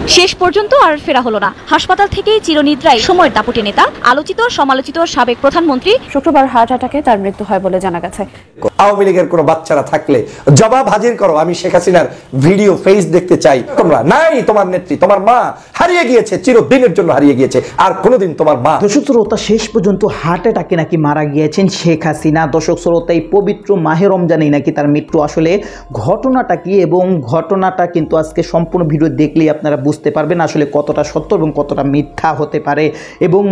শেষ পর্যন্ত আর ফেরা হলো না। হাসপাতাল থেকেই চিরনিদ্রায় সময়ের দাপুটে নেতা, আলোচিত সমালোচিত সাবেক প্রধানমন্ত্রী শুক্রবার হার্ট অ্যাটাকে তার মৃত্যু হয় বলে জানা গেছে। আওয়ামী লীগের কোনো বাচ্চারা থাকলে জবাব হাজির করো, আমি শেখ হাসিনার ভিডিও ফেস দেখতে চাই। তোমরা নাই, তোমার নেত্রী, তোমার মা হারিয়ে গিয়েছে, চিরদিনের জন্য হারিয়ে গিয়েছে, আর কোনোদিন তোমার মা। দর্শক শ্রোতা, শেষ পর্যন্ত হার্ট অ্যাটাকে নাকি মারা গিয়েছেন শেখ হাসিনা। দর্শক শ্রোতা, এই পবিত্র মাহে রমজানেই নাকি তার মৃত্যু। আসলে ঘটনাটা কি, এবং ঘটনাটা কিন্তু আজকে সম্পূর্ণ ভিডিও দেখলেই আপনারা বুঝতে পারবেন আসলে কতটা সত্য এবং কতটা মিথ্যা হতে পারে, এবং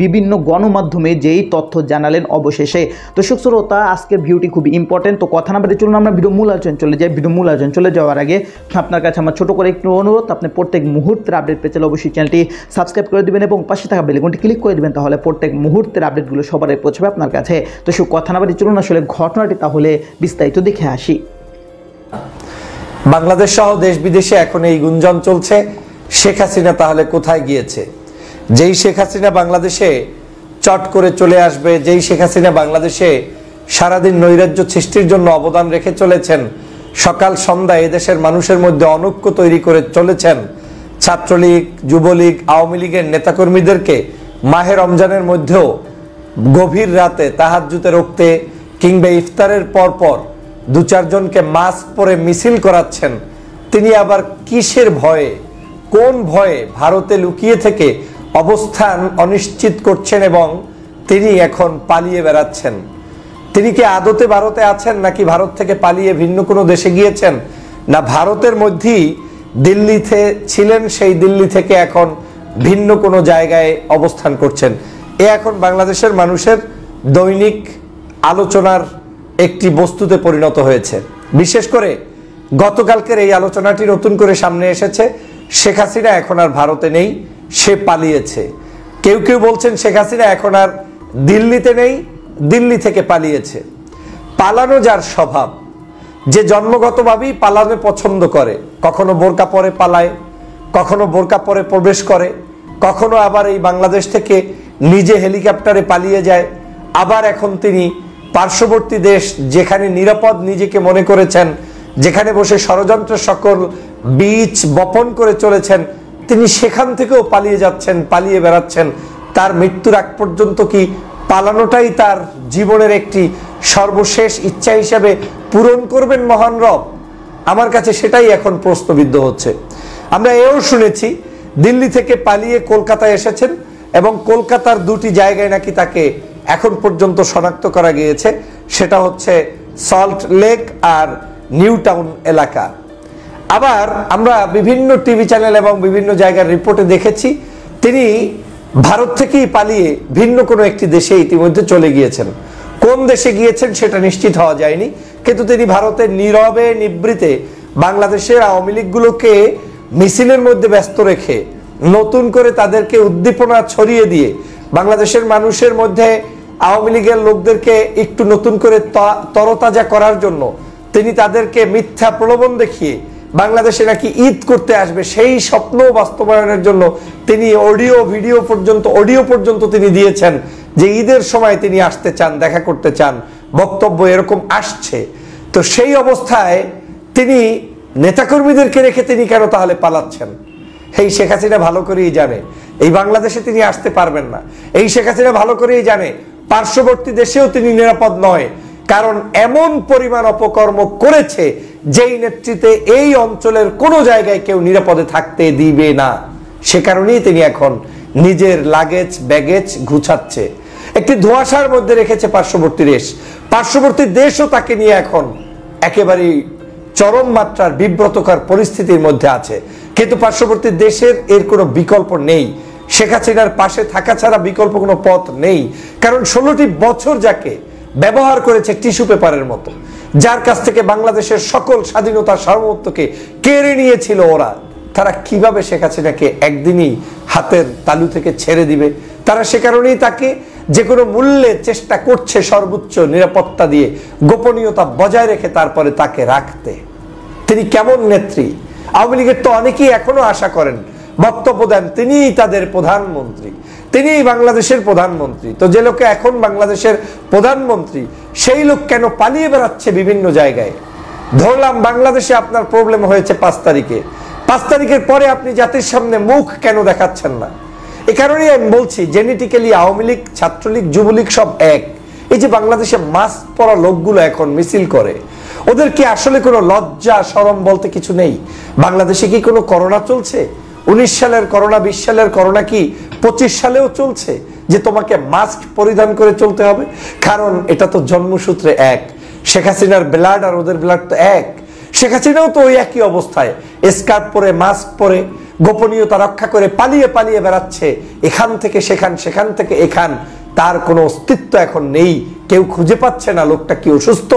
বিভিন্ন গণমাধ্যমে যেই তথ্য জানালেন অবশেষে। দর্শক শ্রোতা, আজকের ভিডিওটি খুব ইম্পর্টেন্ট, তো কথা না বলে চলুন আমরা ভিডিও মূল আলোচনা চলে যাই। ভিডিও মূল আলোচনা চলে যাওয়ার আগে আপনার কাছে আমার ছোট করে একটু অনুরোধ, আপনি প্রত্যেক মুহূর্তের আপডেট পেতে অবশ্যই চ্যানেলটি সাবস্ক্রাইব করে দিবেন এবং পাশে থাকা বেল আইকনটি ক্লিক করে দিবেন, তাহলে প্রত্যেক মুহূর্তের আপডেটগুলো সবার আগে পৌঁছবে আপনার কাছে। তো সে কথা না বলে চলুন আসলে ঘটনাটি তাহলে বিস্তারিত দেখে আসি। বাংলাদেশ সহ দেশ বিদেশে এখন এই গুঞ্জন চলছে, শেখ হাসিনা তাহলে কোথায় গিয়েছে। যেই শেখ হাসিনা বাংলাদেশে চট করে চলে আসবে, যেই শেখ হাসিনা বাংলাদেশে সারাদিন নৈরাজ্য সৃষ্টির জন্য অবদান রেখে চলেছেন, সকাল সন্ধ্যা এদেশের মানুষের মধ্যে অনৈক্য তৈরি করে চলেছেন, ছাত্রলীগ, যুবলীগ, আওয়ামী লীগের নেতাকর্মীদেরকে মাহে রমজানের মধ্যেও গভীর রাতে তাহাজ্জুদে রক্তে কিংবা ইফতারের পরপর দু চারজনকে মাস্ক পরে মিছিল করাচ্ছেন, তিনি আবার কিসের ভয়ে, কোন ভয়ে ভারতে লুকিয়ে থেকে অবস্থান অনিশ্চিত করছেন এবং তিনি এখন পালিয়ে বেড়াচ্ছেন? তিনি কি আদতে ভারতে আছেন, নাকি ভারত থেকে পালিয়ে ভিন্ন কোনো দেশে গিয়েছেন, না ভারতের মধ্যেই দিল্লিতে ছিলেন, সেই দিল্লি থেকে এখন ভিন্ন কোনো জায়গায় অবস্থান করছেন? এ এখন বাংলাদেশের মানুষের দৈনিক আলোচনার একটি বস্তুতে পরিণত হয়েছে। বিশেষ করে গতকালকের এই আলোচনাটি নতুন করে সামনে এসেছে, শেখ হাসিনা এখন আর ভারতে নেই, সে পালিয়েছে। কেউ কেউ বলছেন শেখ হাসিনা এখন আর দিল্লিতে নেই, দিল্লি থেকে পালিয়েছে। পালানো যার স্বভাব, যে জন্মগতভাবেই পালানো পছন্দ করে, কখনো বোরকা পরে পালায়, কখনো বোরকা পরে প্রবেশ করে, কখনো আবার এই বাংলাদেশ থেকে নিজে হেলিকপ্টারে পালিয়ে যায়, আবার এখন তিনি পার্শ্ববর্তী দেশ যেখানে নিরাপদ নিজেকে মনে করেছেন, যেখানে বসে ষড়যন্ত্র সকল বীজ বপন করে চলেছেন, তিনি সেখান থেকেও পালিয়ে যাচ্ছেন, পালিয়ে বেড়াচ্ছেন। তার মৃত্যুর আগ পর্যন্ত কি পালানোটাই তার জীবনের একটি সর্বশেষ ইচ্ছা হিসেবে পূরণ করবেন মহান রব? আমার কাছে সেটাই এখন প্রশ্নবিদ্ধ হচ্ছে। আমরা এও শুনেছি দিল্লি থেকে পালিয়ে কলকাতায় এসেছেন এবং কলকাতার দুটি জায়গায় নাকি তাকে এখন পর্যন্ত শনাক্ত করা গিয়েছে, সেটা হচ্ছে সল্ট লেক আর নিউ টাউন এলাকা। আবার আমরা বিভিন্ন টিভি চ্যানেল এবং বিভিন্ন জায়গার রিপোর্টে দেখেছি তিনি ভারত থেকেই পালিয়ে ভিন্ন কোনো একটি দেশে ইতিমধ্যে চলে গিয়েছেন। কোন দেশে গিয়েছেন সেটা নিশ্চিত হওয়া যায়নি, কিন্তু তিনি ভারতের নীরবে নিবৃতে বাংলাদেশের আওয়ামী লীগগুলোকে মিছিলের মধ্যে ব্যস্ত রেখে, নতুন করে তাদেরকে উদ্দীপনা ছড়িয়ে দিয়ে বাংলাদেশের মানুষের মধ্যে আওয়ামী লীগের লোকদেরকে একটু নতুন করে তরতাজা করার জন্য তিনি তাদেরকে মিথ্যা প্রলোভন দেখিয়ে বাংলাদেশে নাকি ঈদ করতে আসবে, সেই স্বপ্ন বাস্তবায়নের জন্য তিনি অডিও পর্যন্ত তিনি দিয়েছেন যে ঈদের সময় তিনি আসতে চান, দেখা করতে চান, বক্তব্য এরকম আসছে। তো সেই অবস্থায় তিনি নেতাকর্মীদেরকে রেখে তিনি কেন তাহলে পালাচ্ছেন? এই শেখ হাসিনা ভালো করেই জানে এই বাংলাদেশে তিনি আসতে পারবেন না। এই শেখ হাসিনা ভালো করেই জানে পার্শ্ববর্তী দেশেও তিনি নিরাপদ নয়, কারণ এমন পরিমাণ অপকর্ম করেছে যেই নেতৃত্বে এই অঞ্চলের কোনো জায়গায় কেউ নিরাপদে থাকতে দিবে না। সে কারণেই তিনি এখন নিজের লাগেজ ব্যাগেজ গুছাচ্ছে, একটি ধোঁয়াশার মধ্যে রেখেছে পার্শ্ববর্তী দেশ। পার্শ্ববর্তী দেশও তাকে নিয়ে এখন একেবারেই চরম মাত্রার বিব্রতকর পরিস্থিতির মধ্যে আছে, কিন্তু পার্শ্ববর্তী দেশের এর কোনো বিকল্প নেই। শেখ হাসিনার পাশে থাকা ছাড়া বিকল্প কোনো পথ নেই, কারণ 16টি বছর যাকে ব্যবহার করেছে টিস্যু পেপারের মতো, যার কাছ থেকে বাংলাদেশের সকল স্বাধীনতা সার্বভৌমত্বকে কেড়ে নিয়েছিল ওরা, তারা কিভাবে শেখ হাসিনাকে একদিনই হাতের তালু থেকে ছেড়ে দিবে? তারা সে কারণেই তাকে যে কোনো মূল্যে চেষ্টা করছে সর্বোচ্চ নিরাপত্তা দিয়ে, গোপনীয়তা বজায় রেখে তারপরে তাকে রাখতে। তিনি কেমন নেত্রী? আওয়ামী লীগের তো অনেকেই এখনো আশা করেন, বক্তব্য দেন তিনিই তাদের প্রধানমন্ত্রী, তিনিই বাংলাদেশের প্রধানমন্ত্রী। তো যে লোকে এখন বাংলাদেশের প্রধানমন্ত্রী, সেই লোক কেন পালিয়ে বেড়াচ্ছে বিভিন্ন জায়গায়? ধরলাম বাংলাদেশে আপনার প্রবলেম হয়েছে 5 তারিখে, 5 তারিখের পরে আপনি জাতির সামনে মুখ কেন দেখাচ্ছেন না? এই কারণেই আমি বলছি, জেনেটিক্যালি আওয়ামী লীগ, ছাত্রলীগ, যুবলীগ সব এক। এই যে বাংলাদেশে মাস্ক পরা লোকগুলো এখন মিছিল করে, ওদের কি আসলে কোনো লজ্জা শরম বলতে কিছু নেই? বাংলাদেশে কি কোনো করোনা চলছে? 19 সালের করোনা, 20 সালের করোনা কি 25 সালেও চলছে যে তোমাকে মাস্ক পরিধান করে চলতে হবে? কারণ এটা তো জন্মসূত্রে এক। শেখ হাসিনার ব্লাড আর ওদের ব্লাড তো এক। শেখ হাসিনাও তো ওই একই অবস্থায়, স্কার্ফ পরে, মাস্ক পরে, গোপনীয়তা রক্ষা করে পালিয়ে পালিয়ে বেড়াচ্ছে, এখান থেকে সেখান, সেখান থেকে এখান। তার কোনো অস্তিত্ব এখন নেই, কেউ খুঁজে পাচ্ছে না লোকটা কি অসুস্থ,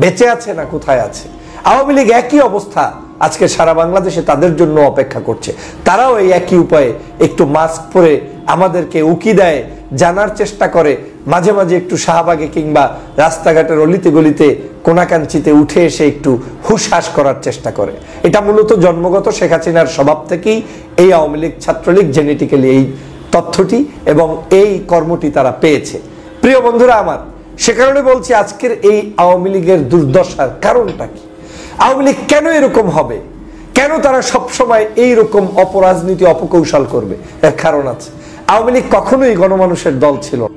বেঁচে আছে না কোথায় আছে। আওয়ামী লীগ একই অবস্থা, আজকে সারা বাংলাদেশে তাদের জন্য অপেক্ষা করছে। তারাও এই একই উপায়ে একটু মাস্ক পরে আমাদেরকে উকি দেয়, জানার চেষ্টা করে, মাঝে মাঝে একটু শাহবাগে কিংবা রাস্তাঘাটের অলিতে গলিতে কোনাকাঞ্চিতে উঠে এসে একটু হুশহাস করার চেষ্টা করে। এটা মূলত জন্মগত শেখ হাসিনার স্বভাব থেকেই এই আওয়ামী লীগ, ছাত্রলীগ জেনেটিক্যালি এই তথ্যটি এবং এই কর্মটি তারা পেয়েছে। প্রিয় বন্ধুরা আমার, সে কারণে বলছি আজকের এই আওয়ামী লীগের দুর্দশার কারণটা কি? আওয়ামী লীগ কেন এরকম হবে? কেন তারা সবসময় এইরকম অপরাজনীতি, অপকৌশল করবে? এর কারণ আছে। আওয়ামী লীগ কখনোই গণমানুষের দল ছিল না।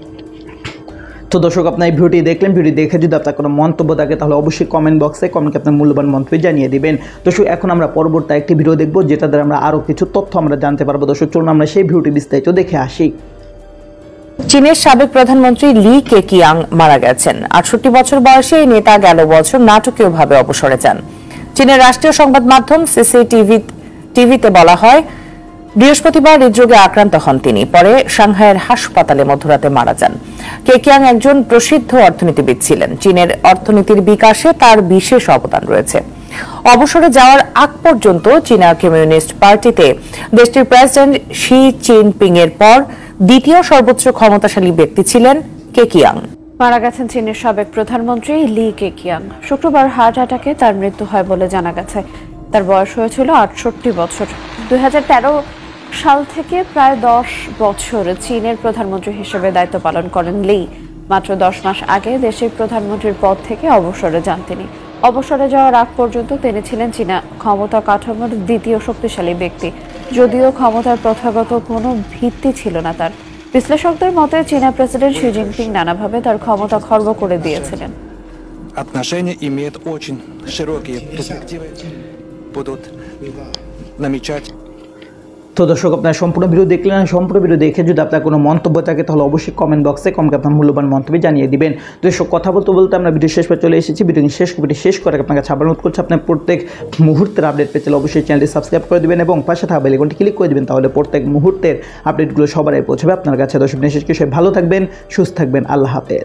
তো দর্শক, আপনার এই ভিডিওটি দেখলেন। ভিডিও দেখে যদি আপনার কোনো মন্তব্য থাকে তাহলে অবশ্যই কমেন্ট বক্সে কমেন্টে আপনার মূল্যবান মন্তব্য জানিয়ে দিবেন। দর্শক, এখন আমরা পরবর্তী একটি ভিডিও দেখব, যেটা দ্বারা আমরা আরও কিছু তথ্য আমরা জানতে পারবো। দর্শক, চলুন আমরা সেই ভিডিওটি বিস্তারিত দেখে আসি। চীনের সাবেক প্রধানমন্ত্রী লি কেকিয়াং মারা গেছেন। 68 বছর বয়সে এই নেতা গেল বছর নাটকীয়ভাবে অবসরে যান। চীনের রাষ্ট্রীয় সংবাদ মাধ্যম সিসিটিভিতে বলা হয়, বৃহস্পতিবার হৃদরোগে আক্রান্ত হন তিনি। পরে সাংহাইয়ের হাসপাতালে মধ্যরাতে মারা যান। কেকিয়াং একজন প্রসিদ্ধ অর্থনীতিবিদ ছিলেন। চীনের অর্থনীতির বিকাশে তার বিশেষ অবদান রয়েছে। অবসরে যাওয়ার আগ পর্যন্ত চীনা কমিউনিস্ট পার্টিতে দেশটির প্রেসিডেন্ট শি জিনপিং এর পর দ্বিতীয় সর্বোচ্চ ক্ষমতাশালী ব্যক্তি ছিলেন কেকিয়াং। মারা গেছেন চীনের সাবেক প্রধানমন্ত্রী লি কেকিয়াং। শুক্রবার হার্ট অ্যাটাকে তার মৃত্যু হয় বলে জানা গেছে। তার বয়স হয়েছিল 68 বছর। 2013 সাল থেকে প্রায় 10 বছর চীনের প্রধানমন্ত্রী হিসেবে দায়িত্ব পালন করেন লি। মাত্র 10 মাস আগে দেশের প্রধানমন্ত্রীর পদ থেকে অবসরে যান তিনি। অবসরে যাওয়ার আগ পর্যন্ত তিনি ছিলেন চীনা ক্ষমতা কাঠামোর দ্বিতীয় শক্তিশালী ব্যক্তি, যদিও ক্ষমতার প্রথাগত কোনো ভিত্তি ছিল না তার। বিশ্লেষকদের মতে চীনা প্রেসিডেন্ট শি জিনপিং নানাভাবে তার ক্ষমতা খর্ব করে দিয়েছিলেন। Отношения имеют очень широкие перспективы, будут намечать. তো দর্শক, আপনার সম্পূর্ণ ভিডিও দেখলেন। সম্পূর্ণ ভিডিও দেখে যদি আপনার কোনো মন্তব্য থাকে তাহলে অবশ্যই কমেন্ট বক্সে কমেন্টে আপনার মূল্যবান মন্তব্য জানিয়ে দিবেন। দর্শক, কথা বলতে বলতে আমরা ভিডিও শেষ পর চলে এসেছি। ভিডিও শেষ করে আপনার কাছে আবার অনুরোধ করছি, আপনার প্রত্যেক মুহূর্তের আপডেট পেতে অবশ্যই চ্যানেলটি সাবস্ক্রাইব করে দিবেন এবং পাশে থাকা বেল আইকনটি ক্লিক করে দিবেন। তাহলে প্রত্যেক মুহূর্তের আপডেটগুলো সবার আগে পৌঁছবে আপনার কাছে। দর্শক, বিশেষ কিছু ভালো থাকবেন, সুস্থ থাকবেন। আল্লাহ হাফেজ।